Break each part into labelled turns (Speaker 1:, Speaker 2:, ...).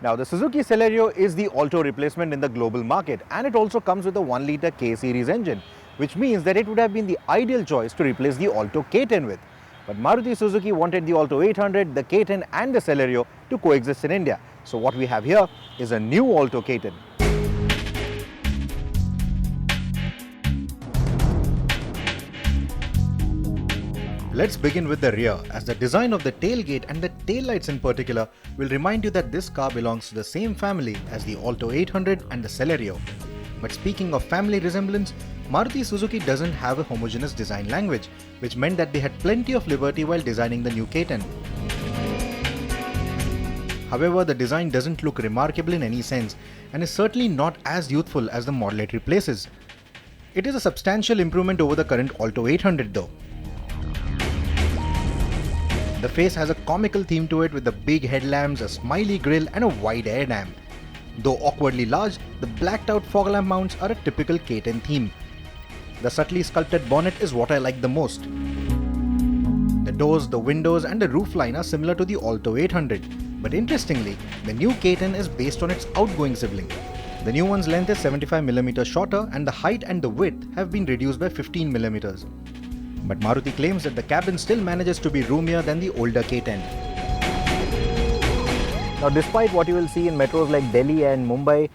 Speaker 1: Now, the Suzuki Celerio is the Alto replacement in the global market, and it also comes with a 1-litre K-series engine, which means that it would have been the ideal choice to replace the Alto K10 with. But Maruti Suzuki wanted the Alto 800, the K10 and the Celerio to coexist in India. So what we have here is a new Alto K10. Let's begin with the rear, as the design of the tailgate and the taillights in particular will remind you that this car belongs to the same family as the Alto 800 and the Celerio. But speaking of family resemblance, Maruti Suzuki doesn't have a homogeneous design language, which meant that they had plenty of liberty while designing the new K10. However, the design doesn't look remarkable in any sense and is certainly not as youthful as the model it replaces. It is a substantial improvement over the current Alto 800 though. The face has a comical theme to it with the big headlamps, a smiley grille and a wide air dam. Though awkwardly large, the blacked out fog lamp mounts are a typical K10 theme. The subtly sculpted bonnet is what I like the most. The doors, the windows and the roofline are similar to the Alto 800, but interestingly, the new K10 is based on its outgoing sibling. The new one's length is 75mm shorter and the height and the width have been reduced by 15mm. But Maruti claims that the cabin still manages to be roomier than the older K10. Now, despite what you will see in metros like Delhi and Mumbai,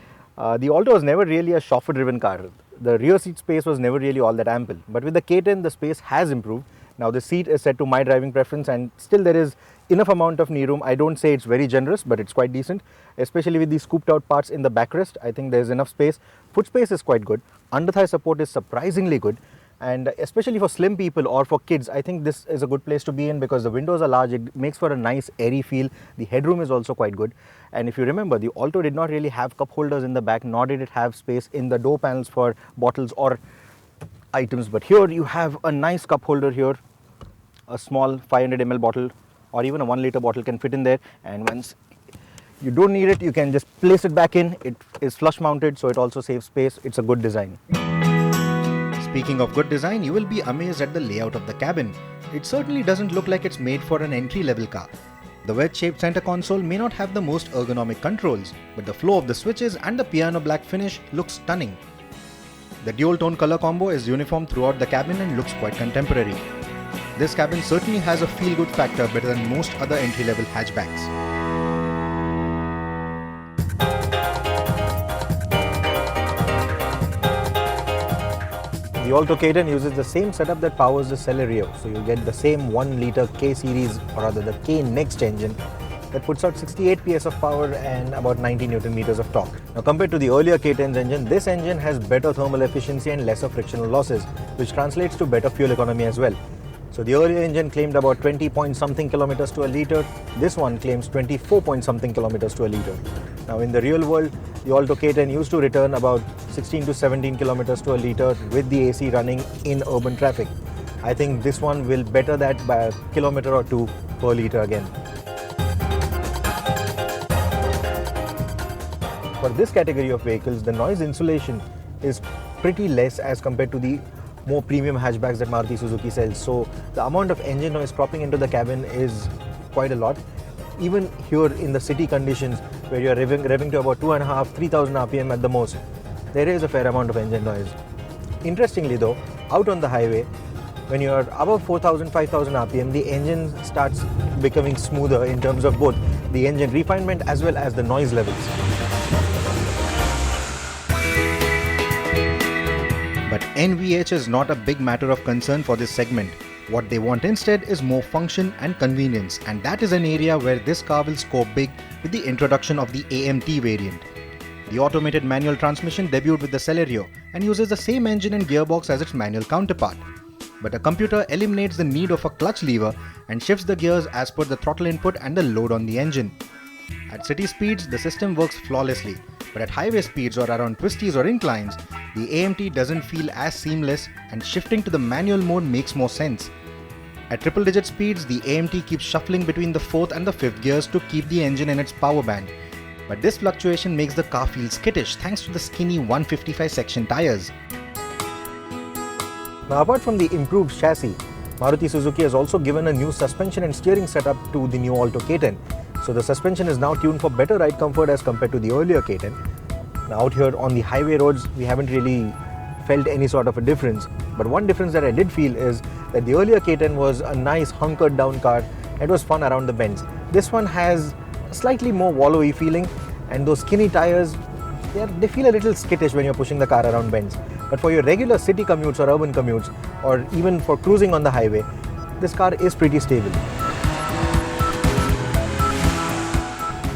Speaker 1: the Alto was never really a chauffeur-driven car. The rear seat space was never really all that ample. But with the K10, the space has improved. Now, the seat is set to my driving preference and still there is enough amount of knee room. I don't say it's very generous, but it's quite decent. Especially with the scooped out parts in the backrest, I think there's enough space. Foot space is quite good. Under thigh support is surprisingly good. And especially for slim people or for kids, I think this is a good place to be in because the windows are large. It makes for a nice airy feel. The headroom is also quite good. And if you remember, the Alto did not really have cup holders in the back, nor did it have space in the door panels for bottles or items. But here you have a nice cup holder here. A small 500ml bottle or even a 1-litre bottle can fit in there. And once you don't need it, you can just place it back in. It is flush mounted, so it also saves space. It's a good design. Speaking of good design, you will be amazed at the layout of the cabin. It certainly doesn't look like it's made for an entry-level car. The wedge-shaped center console may not have the most ergonomic controls, but the flow of the switches and the piano black finish looks stunning. The dual-tone color combo is uniform throughout the cabin and looks quite contemporary. This cabin certainly has a feel-good factor better than most other entry-level hatchbacks. The Alto K10 uses the same setup that powers the Celerio, so you get the same 1-litre K-series or rather the K-Next engine that puts out 68 PS of power and about 90 Nm of torque. Now compared to the earlier K10's engine, this engine has better thermal efficiency and lesser frictional losses, which translates to better fuel economy as well. So the earlier engine claimed about 20 point something kilometers to a litre, this one claims 24 point something kilometers to a litre. Now in the real world, the Alto K10 used to return about 16 to 17 kilometers to a litre with the AC running in urban traffic. I think this one will better that by a kilometer or two per litre again. For this category of vehicles, the noise insulation is pretty less as compared to the more premium hatchbacks that Maruti Suzuki sells. So the amount of engine noise cropping into the cabin is quite a lot. Even here in the city conditions where you're revving to about 2,500–3,000 RPM at the most, there is a fair amount of engine noise. Interestingly though, out on the highway, when you're above 4,000–5,000 RPM, the engine starts becoming smoother in terms of both the engine refinement as well as the noise levels. But NVH is not a big matter of concern for this segment. What they want instead is more function and convenience, and that is an area where this car will score big with the introduction of the AMT variant. The automated manual transmission debuted with the Celerio and uses the same engine and gearbox as its manual counterpart. But a computer eliminates the need of a clutch lever and shifts the gears as per the throttle input and the load on the engine. At city speeds, the system works flawlessly, but at highway speeds or around twisties or inclines, the AMT doesn't feel as seamless and shifting to the manual mode makes more sense. At triple-digit speeds, the AMT keeps shuffling between the 4th and the 5th gears to keep the engine in its power band. But this fluctuation makes the car feel skittish thanks to the skinny 155 section tires. Now apart from the improved chassis, Maruti Suzuki has also given a new suspension and steering setup to the new Alto K10. So the suspension is now tuned for better ride comfort as compared to the earlier K10. Now out here on the highway roads, we haven't really felt any sort of a difference. But one difference that I did feel is that the earlier K10 was a nice hunkered down car. It was fun around the bends. This one has a slightly more wallowy feeling, and those skinny tires, they feel a little skittish when you're pushing the car around bends. But for your regular city commutes or urban commutes, or even for cruising on the highway, this car is pretty stable.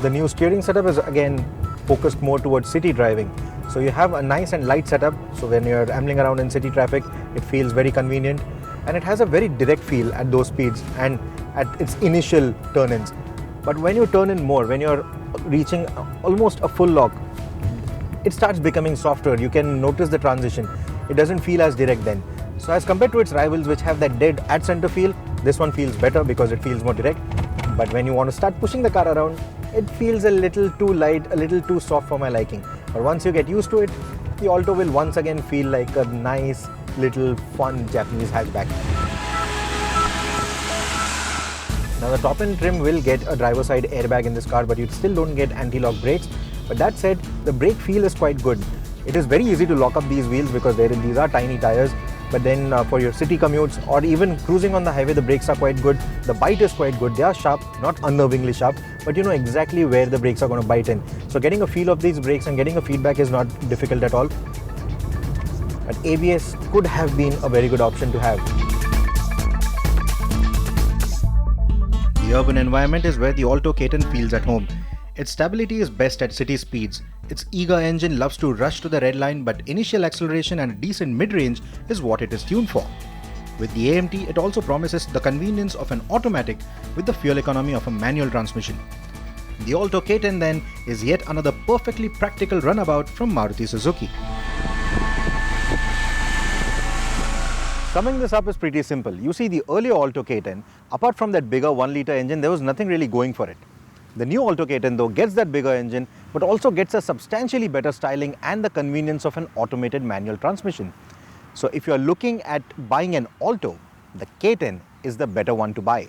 Speaker 1: The new steering setup is again focused more towards city driving. So you have a nice and light setup, so when you're ambling around in city traffic, it feels very convenient, and it has a very direct feel at those speeds and at its initial turn-ins. But when you turn in more, when you're reaching almost a full lock, it starts becoming softer. You can notice the transition. It doesn't feel as direct then. So as compared to its rivals which have that dead at center feel, this one feels better because it feels more direct. But when you want to start pushing the car around, it feels a little too light, a little too soft for my liking. But once you get used to it, the Alto will once again feel like a nice little fun Japanese hatchback. Now the top end trim will get a driver side airbag in this car, but you still don't get anti-lock brakes. But that said, the brake feel is quite good. It is very easy to lock up these wheels because these are tiny tires. But then for your city commutes or even cruising on the highway, the brakes are quite good. The bite is quite good. They are sharp, not unnervingly sharp, but you know exactly where the brakes are going to bite in. So getting a feel of these brakes and getting a feedback is not difficult at all. But ABS could have been a very good option to have. The urban environment is where the Alto K10 feels at home. Its stability is best at city speeds. Its eager engine loves to rush to the red line, but initial acceleration and a decent mid-range is what it is tuned for. With the AMT, it also promises the convenience of an automatic with the fuel economy of a manual transmission. The Alto K10 then is yet another perfectly practical runabout from Maruti Suzuki. Summing this up is pretty simple. You see, the earlier Alto K10, apart from that bigger 1-litre engine, there was nothing really going for it. The new Alto K10 though gets that bigger engine, but also gets a substantially better styling and the convenience of an automated manual transmission. So if you are looking at buying an Alto, the K10 is the better one to buy.